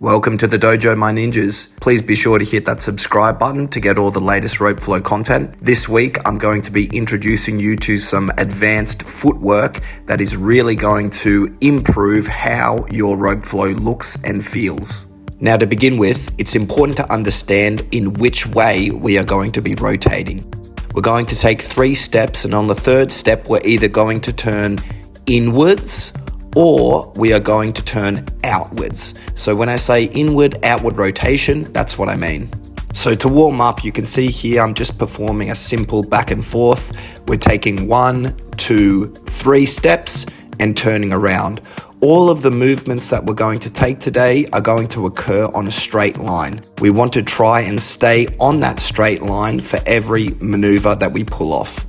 Welcome to the dojo, my ninjas. Please be sure to hit that subscribe button to get all the latest rope flow content. This week, I'm going to be introducing you to some advanced footwork that is really going to improve how your rope flow looks and feels. Now, to begin with, it's important to understand in which way we are going to be rotating. We're going to take 3 steps, and on the 3rd step, we're either going to turn inwards or we are going to turn outwards. So when I say inward, outward rotation, that's what I mean. So to warm up, you can see here, I'm just performing a simple back and forth. We're taking 1, 2, 3 steps and turning around. All of the movements that we're going to take today are going to occur on a straight line. We want to try and stay on that straight line for every maneuver that we pull off.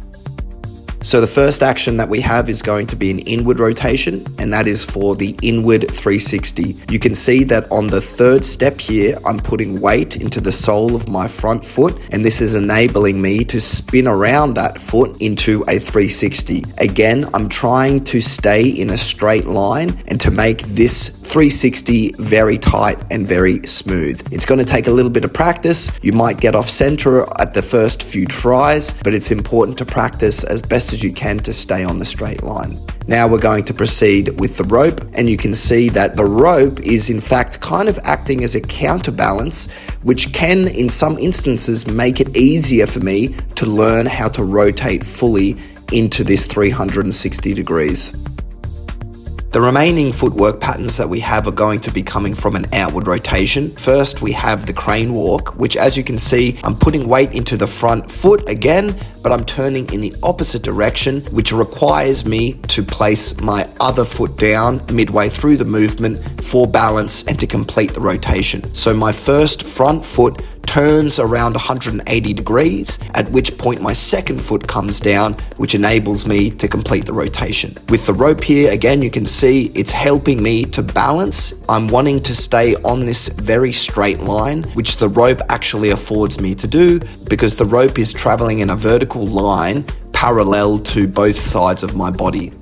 So the first action that we have is going to be an inward rotation, and that is for the inward 360. You can see that on the 3rd step here, I'm putting weight into the sole of my front foot, and this is enabling me to spin around that foot into a 360. Again, I'm trying to stay in a straight line and to make this 360 very tight and very smooth. It's going to take a little bit of practice. You might get off center at the first few tries, but it's important to practice as best as you can to stay on the straight line. Now we're going to proceed with the rope, and you can see that the rope is in fact kind of acting as a counterbalance, which can in some instances make it easier for me to learn how to rotate fully into this 360 degrees. The remaining footwork patterns that we have are going to be coming from an outward rotation. First, we have the crane walk, which as you can see, I'm putting weight into the front foot again, but I'm turning in the opposite direction, which requires me to place my other foot down midway through the movement for balance and to complete the rotation. So my first front foot turns around 180 degrees, at which point my second foot comes down, which enables me to complete the rotation. With the rope here, again, you can see it's helping me to balance. I'm wanting to stay on this very straight line, which the rope actually affords me to do because the rope is traveling in a vertical line parallel to both sides of my body.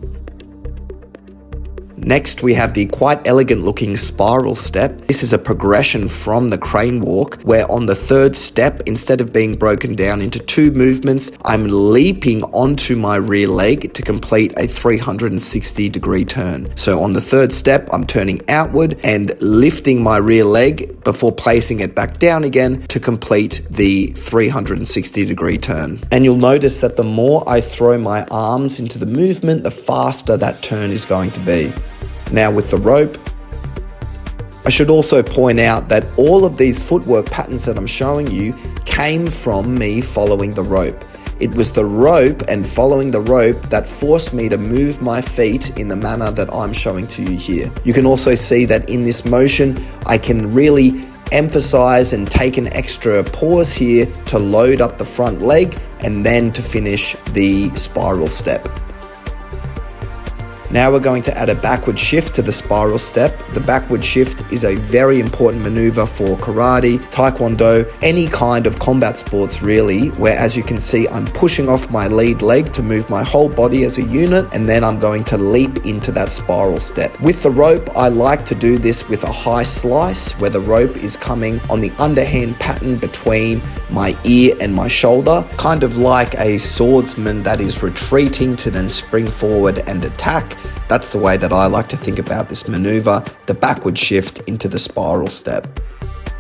Next, we have the quite elegant looking spiral step. This is a progression from the crane walk, where on the 3rd step, instead of being broken down into 2 movements, I'm leaping onto my rear leg to complete a 360 degree turn. So on the 3rd step, I'm turning outward and lifting my rear leg before placing it back down again to complete the 360 degree turn. And you'll notice that the more I throw my arms into the movement, the faster that turn is going to be. Now with the rope, I should also point out that all of these footwork patterns that I'm showing you came from me following the rope. It was the rope and following the rope that forced me to move my feet in the manner that I'm showing to you here. You can also see that in this motion, I can really emphasize and take an extra pause here to load up the front leg and then to finish the spiral step. Now we're going to add a backward shift to the spiral step. The backward shift is a very important maneuver for karate, taekwondo, any kind of combat sports really, where as you can see, I'm pushing off my lead leg to move my whole body as a unit, and then I'm going to leap into that spiral step. With the rope, I like to do this with a high slice, where the rope is coming on the underhand pattern between my ear and my shoulder, kind of like a swordsman that is retreating to then spring forward and attack. That's the way that I like to think about this maneuver, the backward shift into the spiral step.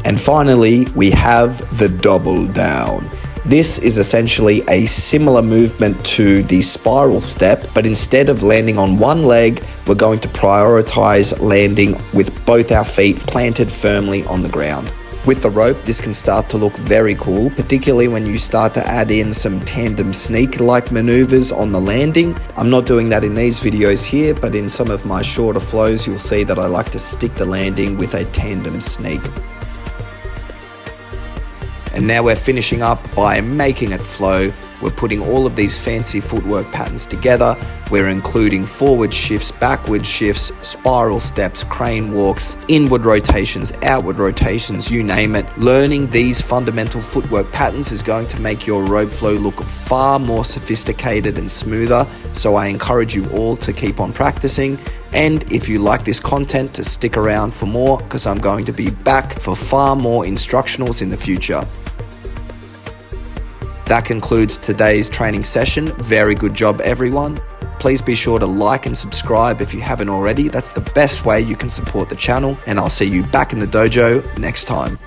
And finally, we have the double down. This is essentially a similar movement to the spiral step, but instead of landing on one leg, we're going to prioritize landing with both our feet planted firmly on the ground. With the rope, this can start to look very cool, particularly when you start to add in some tandem sneak-like maneuvers on the landing. I'm not doing that in these videos here, but in some of my shorter flows, you'll see that I like to stick the landing with a tandem sneak. And now we're finishing up by making it flow. We're putting all of these fancy footwork patterns together. We're including forward shifts, backward shifts, spiral steps, crane walks, inward rotations, outward rotations, you name it. Learning these fundamental footwork patterns is going to make your rope flow look far more sophisticated and smoother. So I encourage you all to keep on practicing. And if you like this content, to stick around for more, because I'm going to be back for far more instructionals in the future. That concludes today's training session. Very good job, everyone. Please be sure to like and subscribe if you haven't already. That's the best way you can support the channel, and I'll see you back in the dojo next time.